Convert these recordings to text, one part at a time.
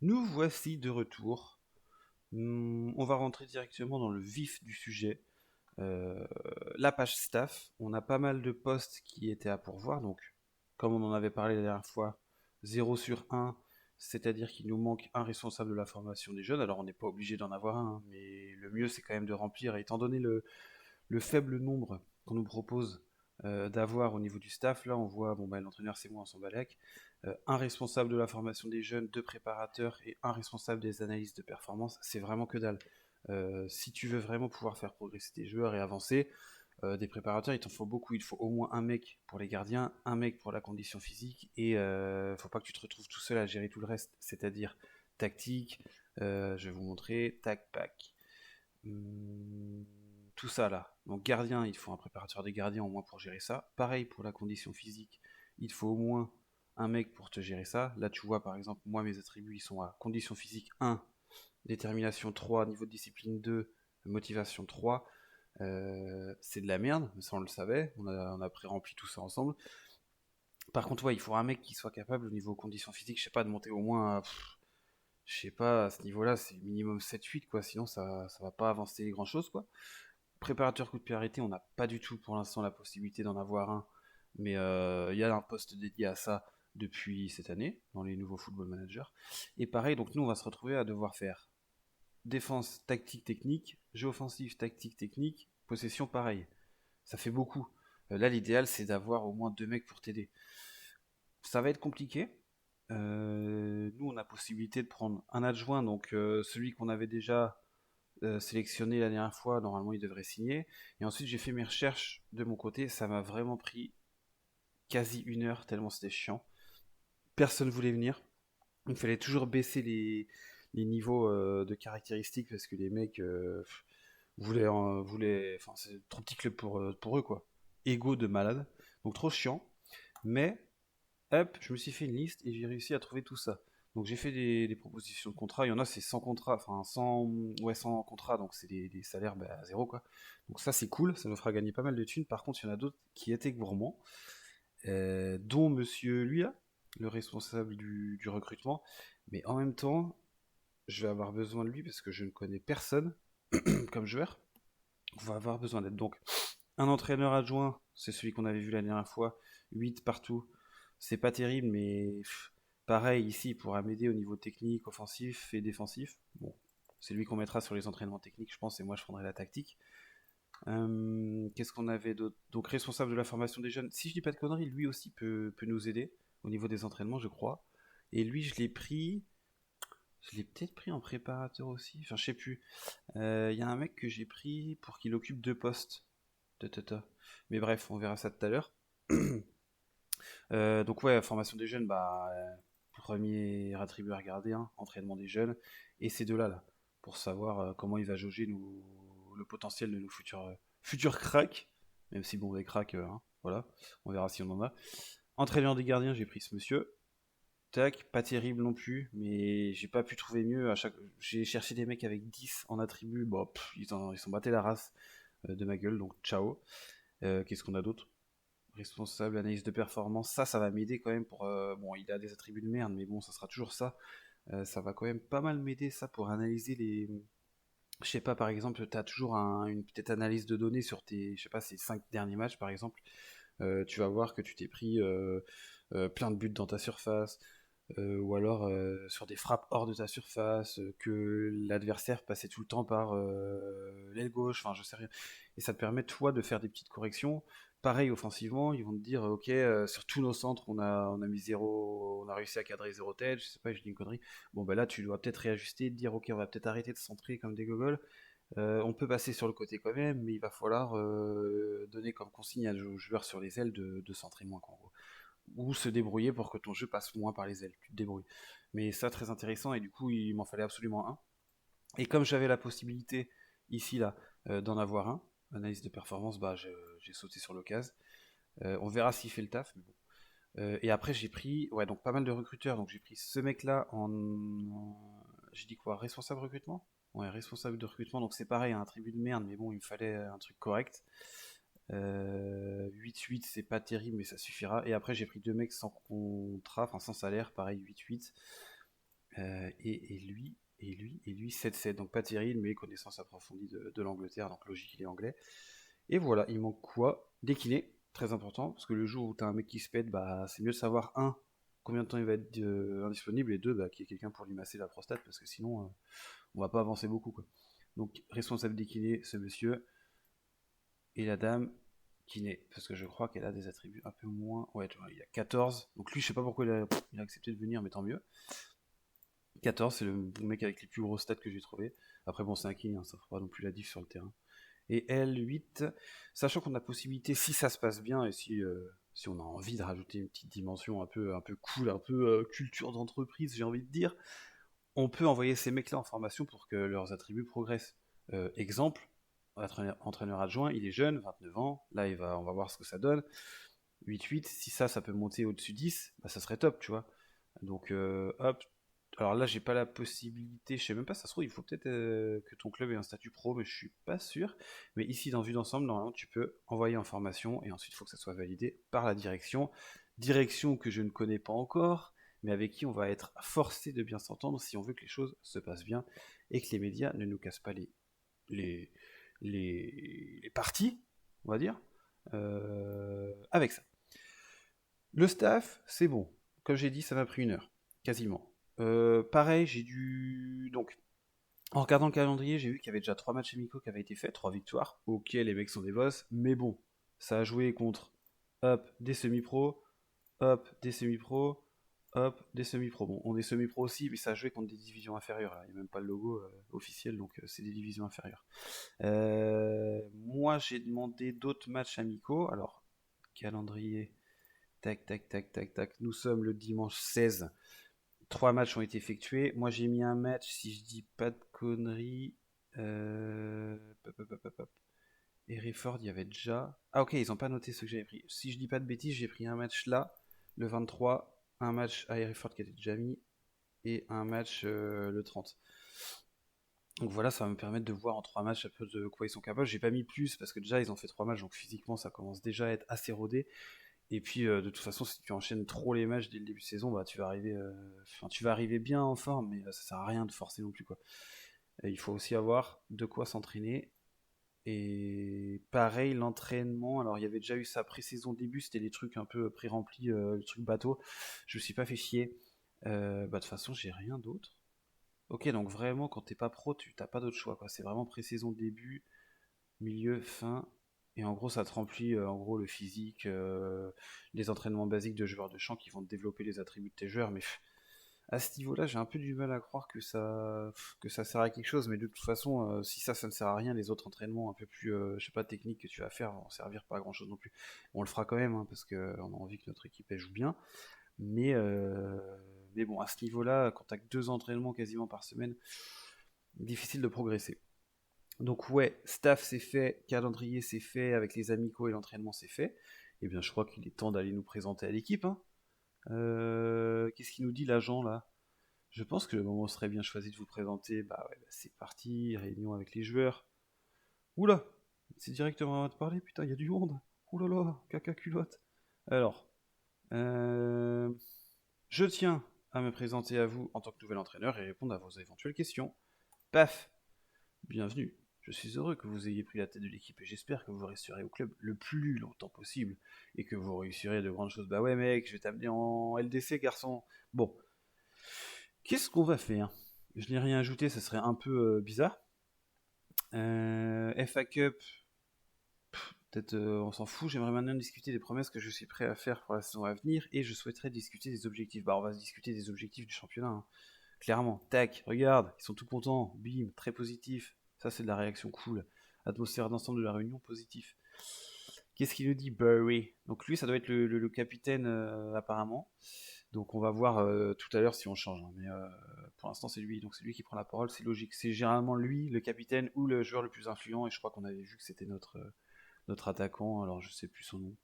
Nous voici de retour. On va rentrer directement dans le vif du sujet. Euh, la page staff, on a pas mal de postes qui étaient à pourvoir. Donc, comme on en avait parlé la dernière fois, 0/1, c'est-à-dire qu'il nous manque un responsable de la formation des jeunes. Alors, on n'est pas obligé d'en avoir un, hein, mais le mieux, c'est quand même de remplir. Et étant donné le faible nombre qu'on nous propose d'avoir au niveau du staff, là on voit, bon bah l'entraîneur c'est moi, on s'en balèque, un responsable de la formation des jeunes, deux préparateurs et un responsable des analyses de performance, c'est vraiment que dalle. Si tu veux vraiment pouvoir faire progresser tes joueurs et avancer, des préparateurs il t'en faut beaucoup, il faut au moins un mec pour les gardiens, un mec pour la condition physique et faut pas que tu te retrouves tout seul à gérer tout le reste, c'est-à-dire tactique, je vais vous montrer, tac pack. Hum, tout ça là. Donc gardien, il faut un préparateur des gardiens au moins pour gérer ça. Pareil pour la condition physique, il faut au moins un mec pour te gérer ça. Là tu vois par exemple, moi mes attributs ils sont à condition physique 1, détermination 3, niveau de discipline 2, motivation 3. C'est de la merde, mais ça on le savait, on a pré-rempli tout ça ensemble. Par contre ouais, il faut un mec qui soit capable au niveau conditions physiques, je sais pas, de monter au moins je sais pas, à ce niveau-là, c'est minimum 7-8 quoi, sinon ça va pas avancer grand chose quoi. Préparateur coup de pied arrêté, on n'a pas du tout pour l'instant la possibilité d'en avoir un, mais il y a un poste dédié à ça depuis cette année dans les nouveaux Football Managers. Et pareil, donc nous on va se retrouver à devoir faire défense, tactique, technique, jeu offensif, tactique, technique, possession, pareil. Ça fait beaucoup. Là, l'idéal c'est d'avoir au moins deux mecs pour t'aider. Ça va être compliqué. Nous, on a possibilité de prendre un adjoint, donc celui qu'on avait déjà sélectionné la dernière fois, normalement il devrait signer. Et ensuite j'ai fait mes recherches de mon côté, ça m'a vraiment pris quasi une heure tellement c'était chiant. Personne voulait venir. Il fallait toujours baisser les niveaux de caractéristiques parce que les mecs voulaient. Enfin, c'est trop petit club pour eux quoi. Ego de malade. Donc trop chiant. Mais hop, je me suis fait une liste et j'ai réussi à trouver tout ça. Donc j'ai fait des propositions de contrat. Il y en a c'est sans contrat, enfin sans contrat, donc c'est des salaires bah, à zéro quoi. Donc ça c'est cool, ça nous fera gagner pas mal de thunes. Par contre, il y en a d'autres qui étaient gourmands, dont Monsieur lui là, le responsable du recrutement. Mais en même temps, je vais avoir besoin de lui parce que je ne connais personne comme joueur. On va avoir besoin d'aide. Donc un entraîneur adjoint, c'est celui qu'on avait vu la dernière fois, 8 partout. C'est pas terrible, mais pareil, ici, il pourra m'aider au niveau technique, offensif et défensif. Bon, c'est lui qu'on mettra sur les entraînements techniques, je pense, et moi je prendrai la tactique. Qu'est-ce qu'on avait d'autre? Donc, responsable de la formation des jeunes. Si je dis pas de conneries, lui aussi peut nous aider au niveau des entraînements, je crois. Et lui, je l'ai pris. Je l'ai peut-être pris en préparateur aussi. Enfin, je sais plus. Il y a un mec que j'ai pris pour qu'il occupe deux postes. Mais bref, on verra ça tout à l'heure. Donc ouais, formation des jeunes, bah premier attributeur gardien, entraînement des jeunes, et ces deux-là là, pour savoir comment il va jauger le potentiel de nos futurs cracks, même si bon les cracks, hein, voilà, on verra si on en a. Entraîneur des gardiens, j'ai pris ce monsieur. Tac, pas terrible non plus, mais j'ai pas pu trouver mieux. J'ai cherché des mecs avec 10 en attribut, bon, ils s'en battaient la race de ma gueule, donc ciao. Qu'est-ce qu'on a d'autre? Responsable, analyse de performance, ça va m'aider quand même pour. Bon, il a des attributs de merde, mais bon, ça sera toujours ça. Ça va quand même pas mal m'aider ça pour analyser les. Je sais pas, par exemple, tu as toujours une petite analyse de données sur tes, je sais pas, ces 5 derniers matchs par exemple. Tu vas voir que tu t'es pris plein de buts dans ta surface, ou alors sur des frappes hors de ta surface, que l'adversaire passait tout le temps par l'aile gauche, enfin je sais rien. Et ça te permet toi de faire des petites corrections. Pareil offensivement, ils vont te dire ok, sur tous nos centres on a mis zéro, on a réussi à cadrer zéro tête, je sais pas, je dis une connerie. Bon bah là tu dois peut-être réajuster, et te dire ok on va peut-être arrêter de centrer comme des gogoles. On peut passer sur le côté quand même, mais il va falloir donner comme consigne aux joueurs sur les ailes de centrer moins en gros ou se débrouiller pour que ton jeu passe moins par les ailes. Tu te débrouilles. Mais ça, très intéressant, et du coup, il m'en fallait absolument un. Et comme j'avais la possibilité, ici, là, d'en avoir un, analyse de performance, bah, j'ai sauté sur l'occasion. On verra s'il fait le taf, mais bon. Et après, j'ai pris, ouais, donc pas mal de recruteurs. Donc j'ai pris ce mec-là j'ai dit quoi, responsable recrutement. Ouais, responsable de recrutement, donc c'est pareil, un attribut de merde, mais bon, il me fallait un truc correct. 8-8, c'est pas terrible, mais ça suffira. Et après, j'ai pris deux mecs sans contrat, enfin sans salaire, pareil, 8-8. et lui 7-7. Donc pas terrible, mais connaissance approfondie de l'Angleterre, donc logique, il est anglais. Et voilà, il manque quoi? Des kinés, très important, parce que le jour où t'as un mec qui se pète, bah c'est mieux de savoir, un, combien de temps il va être indisponible, et deux, bah, qu'il y ait quelqu'un pour lui masser la prostate, parce que sinon, on va pas avancer beaucoup, quoi. Donc, responsable des kinés, ce monsieur, et la dame, kiné, parce que je crois qu'elle a des attributs un peu moins. Ouais, tu vois, il y a 14. Donc lui, je sais pas pourquoi il a accepté de venir, mais tant mieux. 14, c'est le mec avec les plus grosses stats que j'ai trouvé. Après, bon, c'est un kiné, hein, ça fera pas non plus la diff sur le terrain. Et L8, sachant qu'on a possibilité, si ça se passe bien, et si on a envie de rajouter une petite dimension un peu cool, un peu culture d'entreprise, j'ai envie de dire, on peut envoyer ces mecs-là en formation pour que leurs attributs progressent. Exemple, entraîneur adjoint, il est jeune, 29 ans, là on va voir ce que ça donne. 8-8, si ça peut monter au-dessus 10, bah ça serait top, tu vois. Donc hop, alors là j'ai pas la possibilité, je sais même pas, ça se trouve il faut peut-être que ton club ait un statut pro, mais je suis pas sûr. Mais ici dans Vue d'ensemble, normalement tu peux envoyer en formation et ensuite il faut que ça soit validé par la direction. Direction que je ne connais pas encore, mais avec qui on va être forcé de bien s'entendre si on veut que les choses se passent bien et que les médias ne nous cassent pas les, les parties, on va dire, avec ça. Le staff, c'est bon. Comme j'ai dit, ça m'a pris 1 heure, quasiment. Pareil, j'ai dû... Donc, en regardant le calendrier, j'ai vu qu'il y avait déjà 3 matchs amicaux qui avaient été faits, 3 victoires. Ok, les mecs sont des boss, mais bon, ça a joué contre, hop, des semi-pros, hop, des semi-pros, hop, des semi-pros. Bon, on est semi-pro aussi, mais ça a joué contre des divisions inférieures. Il n'y a même pas le logo officiel, donc c'est des divisions inférieures. Moi, j'ai demandé d'autres matchs amicaux. Alors, calendrier, tac, tac, tac, tac, tac. Nous sommes le dimanche 16. 3 matchs ont été effectués. Moi, j'ai mis un match, si je dis pas de conneries. Hop, hop, hop, hop, hop. Hereford, il y avait déjà. Ah, ok, ils ont pas noté ce que j'avais pris. Si je dis pas de bêtises, j'ai pris un match là, le 23, un match à Hereford qui était déjà mis, et un match le 30. Donc voilà, ça va me permettre de voir en 3 matchs un peu de quoi ils sont capables. J'ai pas mis plus parce que déjà ils ont fait 3 matchs, donc physiquement ça commence déjà à être assez rodé. Et puis de toute façon, si tu enchaînes trop les matchs dès le début de saison, bah tu vas arriver bien en forme, mais ça sert à rien de forcer non plus, quoi. Et il faut aussi avoir de quoi s'entraîner. Et pareil, l'entraînement, alors il y avait déjà eu ça pré-saison début, c'était des trucs un peu pré-remplis, le truc bateau. Je me suis pas fait chier. Bah de toute façon, j'ai rien d'autre. Ok, donc vraiment, quand t'es pas pro, tu t'as pas d'autre choix, quoi. C'est vraiment pré-saison début, milieu, fin. Et en gros, ça te remplit en gros le physique, les entraînements basiques de joueurs de champ qui vont te développer les attributs de tes joueurs. Mais à ce niveau-là, j'ai un peu du mal à croire que ça sert à quelque chose. Mais de toute façon, si ça ne sert à rien, les autres entraînements un peu plus, je sais pas, techniques que tu vas faire vont servir pas à grand-chose non plus. On le fera quand même, hein, parce qu'on a envie que notre équipe elle joue bien. Mais, euh, mais bon, à ce niveau-là, quand t'as que 2 entraînements quasiment par semaine, difficile de progresser. Donc ouais, staff c'est fait, calendrier c'est fait, avec les amicaux et l'entraînement c'est fait. Eh bien je crois qu'il est temps d'aller nous présenter à l'équipe, hein. Qu'est-ce qu'il nous dit l'agent là? Je pense que le moment serait bien choisi de vous présenter. Bah ouais, bah c'est parti, réunion avec les joueurs. Oula, c'est directement à moi de parler, putain, il y a du monde. Oulala, caca culotte. Alors, euh, je tiens à me présenter à vous en tant que nouvel entraîneur et répondre à vos éventuelles questions. Paf, bienvenue. Je suis heureux que vous ayez pris la tête de l'équipe et j'espère que vous resterez au club le plus longtemps possible et que vous réussirez de grandes choses. Bah ouais mec, je vais t'amener en LDC garçon. Bon, qu'est-ce qu'on va faire? Je n'ai rien ajouté, ça serait un peu bizarre. FA Cup, peut-être on s'en fout, j'aimerais maintenant discuter des promesses que je suis prêt à faire pour la saison à venir et je souhaiterais discuter des objectifs. Bah on va se discuter des objectifs du championnat, hein. Clairement, tac, regarde, ils sont tout contents, bim, très positif. Ça, c'est de la réaction cool. Atmosphère d'ensemble de la réunion, positif. Qu'est-ce qu'il nous dit, Burry? Donc lui, ça doit être le capitaine, apparemment. Donc on va voir tout à l'heure si on change, hein. Mais pour l'instant, c'est lui. Donc c'est lui qui prend la parole, c'est logique. C'est généralement lui, le capitaine, ou le joueur le plus influent. Et je crois qu'on avait vu que c'était notre attaquant. Alors je sais plus son nom.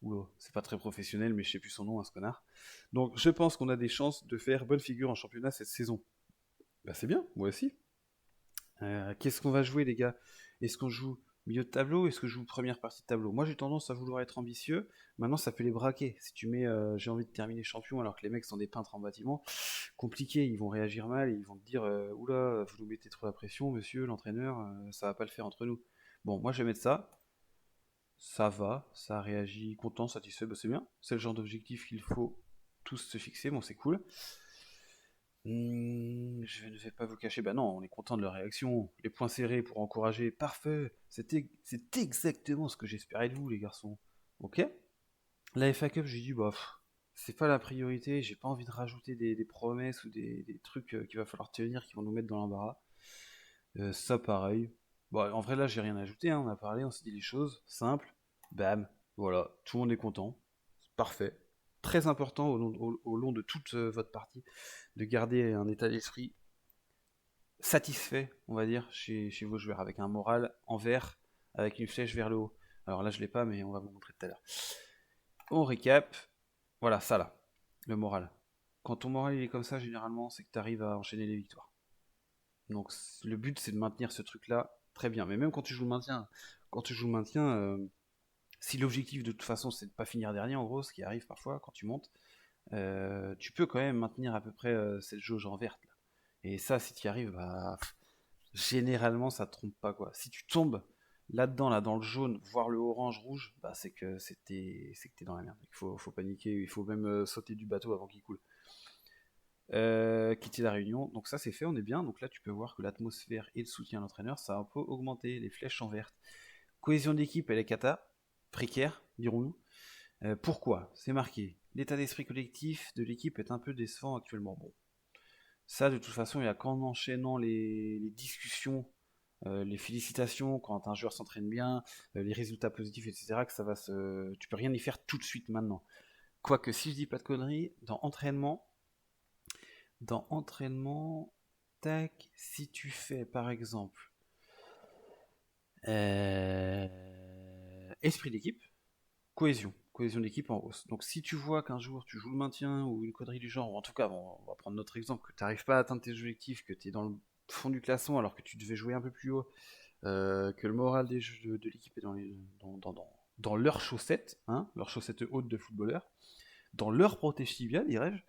Oula, c'est pas très professionnel, mais je sais plus son nom, hein, ce connard. Donc je pense qu'on a des chances de faire bonne figure en championnat cette saison. Bah c'est bien, moi aussi. Qu'est-ce qu'on va jouer les gars? Est-ce qu'on joue Milieu de tableau, est-ce que je joue première partie de tableau? Moi j'ai tendance à vouloir être ambitieux. Maintenant ça peut les braquer. Si tu mets j'ai envie de terminer champion alors que les mecs sont des peintres en bâtiment, compliqué, ils vont réagir mal et ils vont te dire oula, vous nous mettez trop la pression, monsieur, l'entraîneur, ça va pas le faire entre nous. Bon, moi je vais mettre ça, ça va, ça réagit content, satisfait, bah c'est bien. C'est le genre d'objectif qu'il faut tous se fixer, bon c'est cool. Je ne vais pas vous cacher, bah non, on est content de leur réaction. Les points serrés pour encourager, parfait. C'est exactement ce que j'espérais de vous, les garçons. Ok. La FA Cup, j'ai dit, bah, c'est pas la priorité. J'ai pas envie de rajouter des promesses ou des trucs qu'il va falloir tenir qui vont nous mettre dans l'embarras. Ça, pareil. Bon, en vrai, là, j'ai rien ajouté. Hein, on a parlé, on s'est dit les choses. Simple. Bam. Voilà. Tout le monde est content. Parfait. Très important au long de toute votre partie de garder un état d'esprit satisfait, on va dire, chez vos joueurs, avec un moral en vert, avec une flèche vers le haut. Alors là, je l'ai pas, mais on va vous montrer tout à l'heure. On récap. Voilà, ça là, le moral. Quand ton moral il est comme ça, généralement, c'est que tu arrives à enchaîner les victoires. Donc le but, c'est de maintenir ce truc-là très bien. Mais même quand tu joues le maintien, si l'objectif de toute façon, c'est de pas finir dernier, en gros, ce qui arrive parfois quand tu montes, tu peux quand même maintenir à peu près cette jauge en verte. Là. Et ça, si tu y arrives, bah, généralement, ça te trompe pas quoi. Si tu tombes là-dedans, là, dans le jaune, voire le orange-rouge, bah, c'est que t'es dans la merde. Faut paniquer, il faut même sauter du bateau avant qu'il coule. Quitter la réunion, donc ça c'est fait, on est bien. Donc là, tu peux voir que l'atmosphère et le soutien à l'entraîneur, ça a un peu augmenté. Les flèches sont vertes. Cohésion d'équipe, elle est cata, précaire, dirons-nous. Pourquoi? C'est marqué. L'état d'esprit collectif de l'équipe est un peu décevant actuellement. Bon, ça, de toute façon, il y a qu'en enchaînant les discussions, les félicitations, quand un joueur s'entraîne bien, les résultats positifs, etc., que ça va se. Tu peux rien y faire tout de suite maintenant. Quoique, si je dis pas de conneries, dans entraînement, tac, si tu fais par exemple esprit d'équipe, cohésion d'équipe en hausse. Donc si tu vois qu'un jour tu joues le maintien ou une connerie du genre, ou en tout cas, bon, on va prendre notre exemple, que tu n'arrives pas à atteindre tes objectifs, que tu es dans le fond du classement alors que tu devais jouer un peu plus haut, que le moral de l'équipe est dans leurs chaussettes, hein, leurs chaussettes hautes de footballeurs, dans leur protège tibia, dirais-je,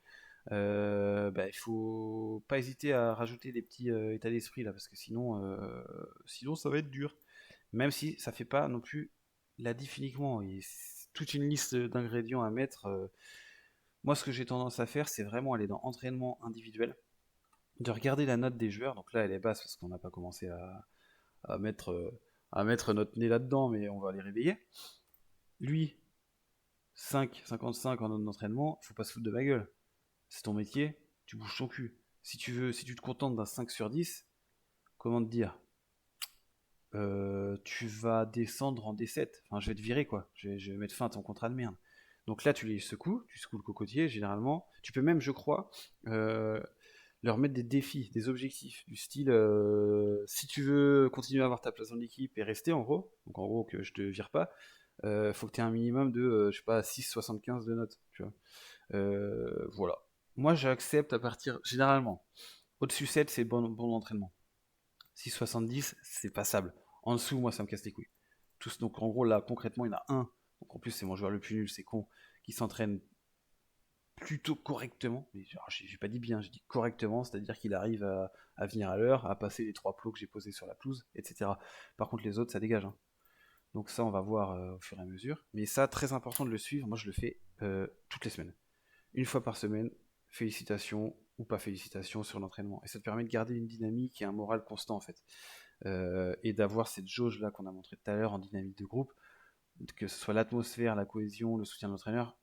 bah, il faut pas hésiter à rajouter des petits états d'esprit là, parce que sinon ça va être dur. Même si ça fait pas non plus la diff uniquement, et c'est toute une liste d'ingrédients à mettre. Moi, ce que j'ai tendance à faire, c'est vraiment aller dans entraînement individuel, de regarder la note des joueurs. Donc là, elle est basse parce qu'on n'a pas commencé à mettre, à mettre notre nez là-dedans, mais on va les réveiller. Lui, 5,55 en note d'entraînement, faut pas se foutre de ma gueule. C'est ton métier, tu bouges ton cul. Si tu te contentes d'un 5 sur 10, comment te dire, tu vas descendre en D7. Enfin, je vais te virer, quoi. Je vais mettre fin à ton contrat de merde. Donc là, tu secoues le cocotier, généralement. Tu peux même, je crois, euh, leur mettre des défis, des objectifs, du style, si tu veux continuer à avoir ta place dans l'équipe et rester, en gros, donc en gros que je te vire pas, faut que tu aies un minimum de, je sais pas, 6,75 de notes, tu vois. Voilà. Moi, j'accepte à partir, généralement, au-dessus 7, c'est bon entraînement. 6,70, c'est passable. En dessous, moi, ça me casse les couilles. Tous, donc, en gros, là, concrètement, il y en a un. Donc, en plus, c'est mon joueur le plus nul, c'est con, qui s'entraîne plutôt correctement. Mais j'ai pas dit bien, j'ai dit correctement, c'est-à-dire qu'il arrive à venir à l'heure, à passer les 3 plots que j'ai posés sur la pelouse, etc. Par contre, les autres, ça dégage. Hein. Donc, ça, on va voir au fur et à mesure. Mais ça, très important de le suivre. Moi, je le fais toutes les semaines. Une fois par semaine, félicitations ou pas félicitations sur l'entraînement. Et ça te permet de garder une dynamique et un moral constant, en fait. Et d'avoir cette jauge là qu'on a montré tout à l'heure en dynamique de groupe, que ce soit l'atmosphère, la cohésion, le soutien de l'entraîneur,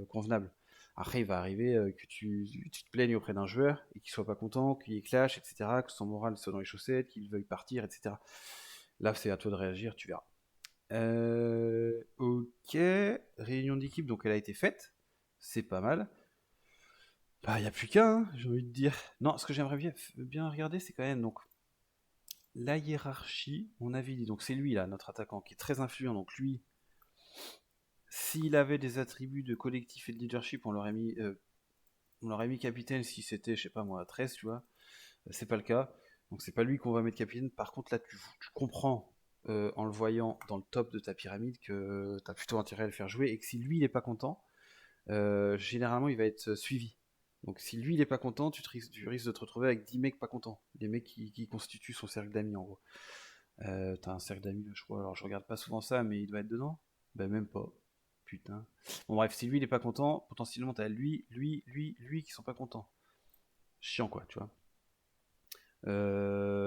convenable. Après, il va arriver que tu te plaignes auprès d'un joueur et qu'il soit pas content, qu'il y ait clash, etc., que son moral soit dans les chaussettes, qu'il veuille partir, etc. Là, c'est à toi de réagir, tu verras. Ok, réunion d'équipe, donc elle a été faite, c'est pas mal. Bah, il n'y a plus qu'un, hein, j'ai envie de dire. Non, ce que j'aimerais bien regarder, c'est quand même donc la hiérarchie, mon avis dit. Donc c'est lui là, notre attaquant, qui est très influent. Donc lui, s'il avait des attributs de collectif et de leadership, on l'aurait mis capitaine si c'était, je sais pas moi, 13, tu vois. C'est pas le cas. Donc c'est pas lui qu'on va mettre capitaine. Par contre là, tu comprends. en le voyant dans le top de ta pyramide que tu as plutôt intérêt à le faire jouer, et que si lui il est pas content, généralement il va être suivi. Donc si lui il est pas content, tu risques de te retrouver avec 10 mecs pas contents, les mecs qui constituent son cercle d'amis en gros. T'as un cercle d'amis, je crois, alors je regarde pas souvent ça, mais il doit être dedans. Ben même pas. Putain. Bon bref, si lui il est pas content, potentiellement t'as lui qui sont pas contents. Chiant quoi, tu vois.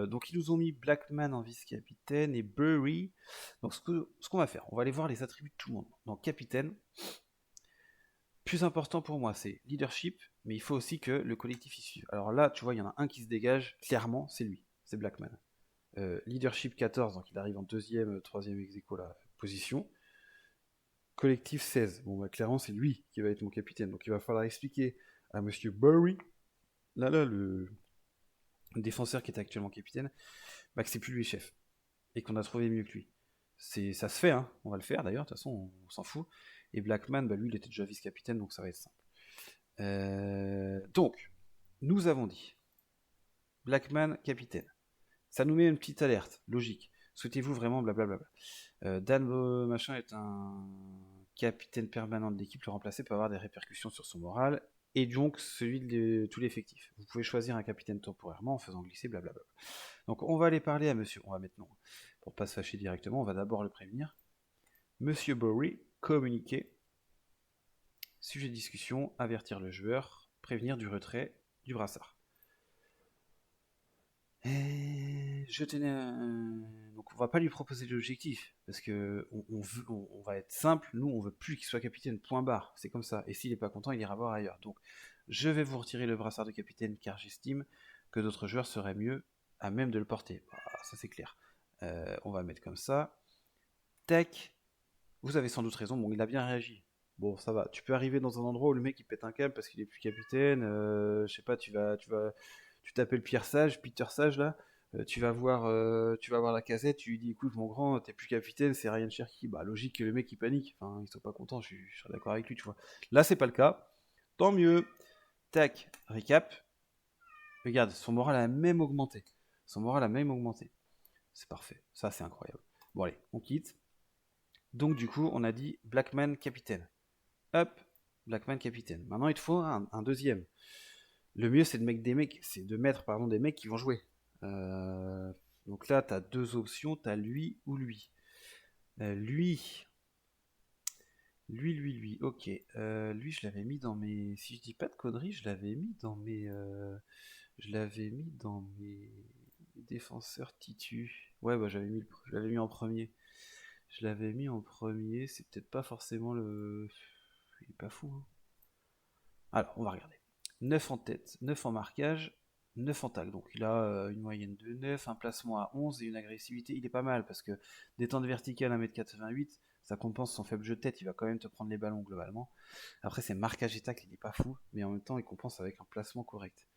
Donc ils nous ont mis Blackman en vice-capitaine et Burry. Donc ce qu'on va faire, on va aller voir les attributs de tout le monde. Donc capitaine, plus important pour moi c'est leadership, mais il faut aussi que le collectif y suive. Alors là, tu vois, il y en a un qui se dégage, clairement, c'est lui, c'est Blackman. Leadership 14, donc il arrive en deuxième, troisième ex-aequo la position. Collectif 16, bon bah clairement c'est lui qui va être mon capitaine, donc il va falloir expliquer à Monsieur Burry, là, le défenseur qui est actuellement capitaine, bah que c'est plus lui chef, et qu'on a trouvé mieux que lui. Ça se fait, hein, on va le faire d'ailleurs, de toute façon on s'en fout. Et Blackman, bah lui il était déjà vice-capitaine, donc ça va être simple. Donc, nous avons dit Blackman capitaine. Ça nous met une petite alerte, logique. Souhaitez-vous vraiment blablabla. Dan Machin est un capitaine permanent de l'équipe, le remplacer peut avoir des répercussions sur son moral et donc celui de tout l'effectif. Vous pouvez choisir un capitaine temporairement en faisant glisser blablabla. Donc on va aller parler à monsieur, on va mettre non, pour pas se fâcher directement, on va d'abord le prévenir. Monsieur Bowery, communiquer. Sujet de discussion, avertir le joueur, prévenir du retrait du brassard. Je tenais donc on va pas lui proposer l'objectif parce que on va être simple, nous on veut plus qu'il soit capitaine, point barre, c'est comme ça. Et s'il est pas content, il ira voir ailleurs. Donc je vais vous retirer le brassard de capitaine car j'estime que d'autres joueurs seraient mieux à même de le porter. Ah, ça c'est clair. On va mettre comme ça. Tac. Vous avez sans doute raison. Bon, il a bien réagi. Bon, ça va. Tu peux arriver dans un endroit où le mec il pète un câble parce qu'il est plus capitaine. Je sais pas, tu t'appelles Pierre Sage, Peter Sage là. Tu vas voir la casette. Tu lui dis, écoute mon grand, t'es plus capitaine, c'est Ryan Cherky. Bah logique que le mec il panique. Enfin, ils sont pas contents. Je suis d'accord avec lui, tu vois. Là, c'est pas le cas. Tant mieux. Tac. Récap. Regarde, son moral a même augmenté. Son moral a même augmenté. C'est parfait. Ça, c'est incroyable. Bon allez, on quitte. Donc du coup, on a dit Blackman capitaine. Hop, Blackman capitaine. Maintenant, il te faut un deuxième. Le mieux, c'est de mettre des mecs qui vont jouer. Euh, donc là, tu as deux options, tu as lui ou lui. Lui, ok. Lui, je l'avais mis dans mes. Si je dis pas de conneries, je l'avais mis dans mes défenseurs titu. Ouais, bah je l'avais mis en premier. Je l'avais mis en premier. C'est peut-être pas forcément le. Il est pas fou, hein. Alors, on va regarder. 9 en tête, 9 en marquage, 9 en tacle. Donc il a une moyenne de 9, un placement à 11 et une agressivité. Il est pas mal parce que détente verticale 1m88, ça compense son faible jeu de tête. Il va quand même te prendre les ballons globalement. Après, c'est marquage et tacle, il est pas fou, mais en même temps, il compense avec un placement correct.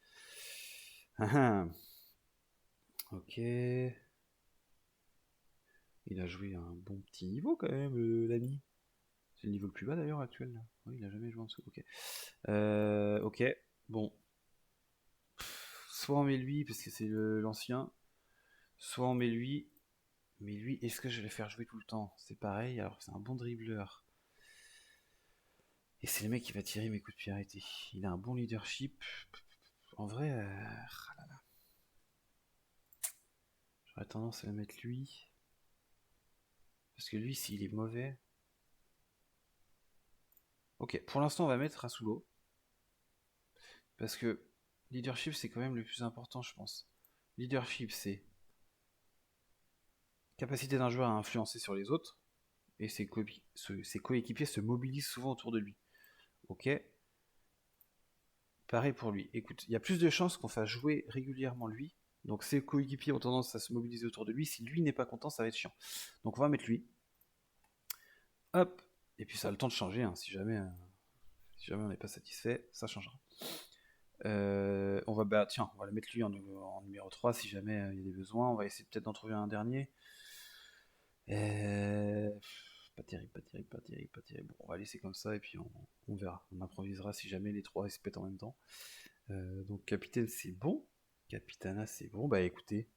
Ok. Il a joué à un bon petit niveau quand même, l'ami. C'est le niveau le plus bas d'ailleurs actuel. Là. Oui, il a jamais joué en dessous. Ok. Ok. Bon, soit on met lui parce que c'est l'ancien, soit on met lui. Mais lui, est-ce que je vais le faire jouer tout le temps? C'est pareil, alors que c'est un bon dribbleur. Et c'est le mec qui va tirer mes coups de pied arrêtés. Il a un bon leadership. En vrai, j'aurais tendance à le mettre lui. Parce que lui, s'il est mauvais. Ok, pour l'instant, on va mettre Rasulo. Parce que leadership, c'est quand même le plus important, je pense. Leadership, c'est capacité d'un joueur à influencer sur les autres. Et ses coéquipiers se mobilisent souvent autour de lui. Ok. Pareil pour lui. Écoute, il y a plus de chances qu'on fasse jouer régulièrement lui. Donc ses coéquipiers ont tendance à se mobiliser autour de lui. Si lui n'est pas content, ça va être chiant. Donc on va mettre lui. Hop. Et puis ça a le temps de changer. Hein, si jamais on n'est pas satisfait, ça changera. On va le mettre lui en numéro 3 si jamais il y a des besoins. On va essayer peut-être d'en trouver un dernier. Pas terrible, pas terrible, pas terrible, pas terrible. Bon, on va laisser comme ça et puis on verra. On improvisera si jamais les trois se pètent en même temps. Donc capitaine c'est bon. Capitana c'est bon. Bah écoutez,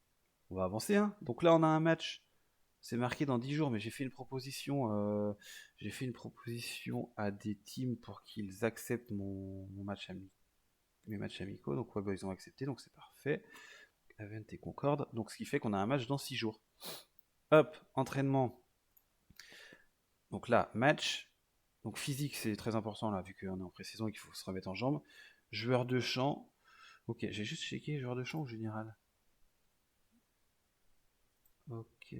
on va avancer. Hein. Donc là on a un match C'est marqué dans 10 jours, mais j'ai fait une proposition à des teams pour qu'ils acceptent mes matchs amicaux. Donc ouais, bah, ils ont accepté, donc c'est parfait. Avent et Concorde. Donc ce qui fait qu'on a un match dans 6 jours. Hop, entraînement. Donc là, match. Donc physique, c'est très important là, vu qu'on est en pré-saison et qu'il faut se remettre en jambes. Joueur de champ. Ok, j'ai juste checké joueur de champ ou général. Ok,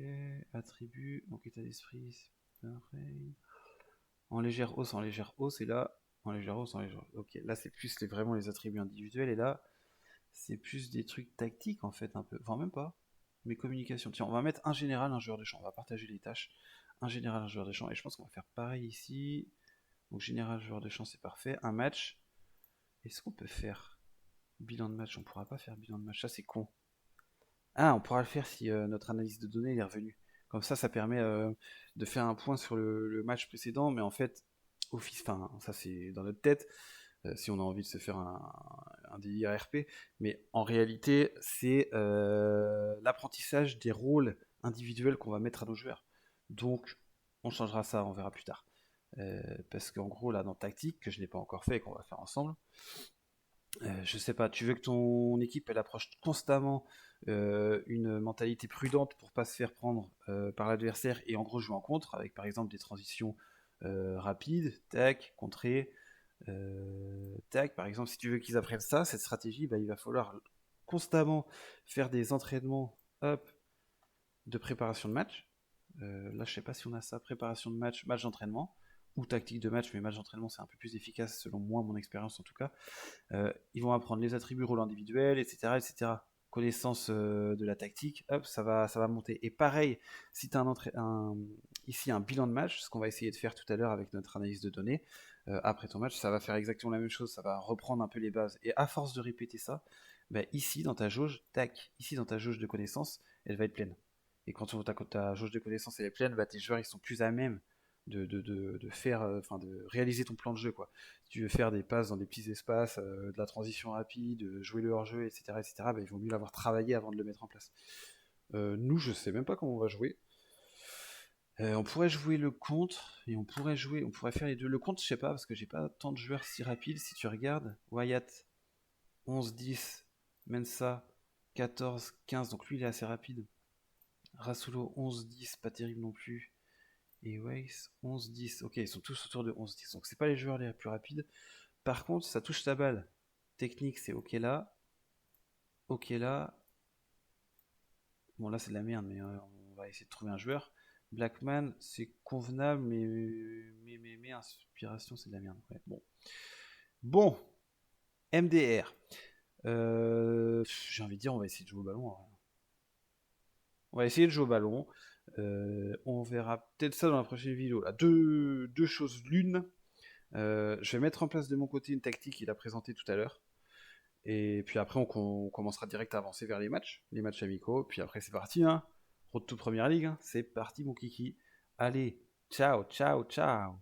attribut, donc état d'esprit, c'est pareil. En légère hausse, et là, en légère hausse, en légère hausse. Ok, là c'est plus vraiment les attributs individuels, et là, c'est plus des trucs tactiques en fait, un peu. Enfin, même pas. Mais communication. Tiens, on va mettre un général, un joueur de champ. On va partager les tâches. Un général, un joueur de champ. Et je pense qu'on va faire pareil ici. Donc, général, joueur de champ, c'est parfait. Un match. Est-ce qu'on peut faire bilan de match? On pourra pas faire bilan de match. Ça, c'est con. Ah, on pourra le faire si notre analyse de données est revenue. Comme ça permet de faire un point sur le match précédent, mais en fait, enfin, ça c'est dans notre tête, si on a envie de se faire un délire RP, mais en réalité, c'est l'apprentissage des rôles individuels qu'on va mettre à nos joueurs. Donc, on changera ça, on verra plus tard. Parce qu'en gros, là, dans Tactique, que je n'ai pas encore fait et qu'on va faire ensemble, je sais pas, tu veux que ton équipe elle approche constamment une mentalité prudente pour pas se faire prendre par l'adversaire et en gros jouer en contre avec par exemple des transitions rapides, tac, contrées, tac. Par exemple, si tu veux qu'ils apprennent ça, cette stratégie, bah, il va falloir constamment faire des entraînements hop, de préparation de match. Là, je sais pas si on a ça, préparation de match, match d'entraînement ou tactique de match, mais match d'entraînement c'est un peu plus efficace selon moi, mon expérience en tout cas. Ils vont apprendre les attributs rôles individuels, etc., etc. Connaissance de la tactique, hop, ça va monter. Et pareil, si tu as ici un bilan de match, ce qu'on va essayer de faire tout à l'heure avec notre analyse de données, après ton match, ça va faire exactement la même chose, ça va reprendre un peu les bases. Et à force de répéter ça, bah, ici dans ta jauge, tac, ici dans ta jauge de connaissances, elle va être pleine. Et quand ta jauge de connaissances elle est pleine, bah, tes joueurs ils sont plus à même de faire, enfin de réaliser ton plan de jeu quoi. Si tu veux faire des passes dans des petits espaces, de la transition rapide, jouer le hors-jeu, etc., bah, il vaut mieux l'avoir travaillé avant de le mettre en place. Nous, je sais même pas comment on va jouer. On pourrait jouer le contre et on pourrait faire les deux. Le contre, je sais pas parce que j'ai pas tant de joueurs si rapides. Si tu regardes, Wyatt 11-10, Mensa 14-15, donc lui il est assez rapide. Rasulo 11-10, pas terrible non plus. Et Weiss 11-10. Ok, ils sont tous autour de 11-10, donc c'est pas les joueurs les plus rapides. Par contre, ça touche ta balle. Technique, c'est ok là. Ok là. Bon, là, c'est de la merde, mais on va essayer de trouver un joueur. Blackman, c'est convenable, mais inspiration, c'est de la merde. Ouais, bon. Bon, MDR. J'ai envie de dire, on va essayer de jouer au ballon. Hein. On va essayer de jouer au ballon. On verra peut-être ça dans la prochaine vidéo. Là. Deux choses l'une. Je vais mettre en place de mon côté une tactique qu'il a présentée tout à l'heure. Et puis après, on commencera direct à avancer vers les matchs amicaux. Puis après, c'est parti, hein. Road to Première Ligue, hein. C'est parti, mon kiki. Allez, ciao, ciao, ciao.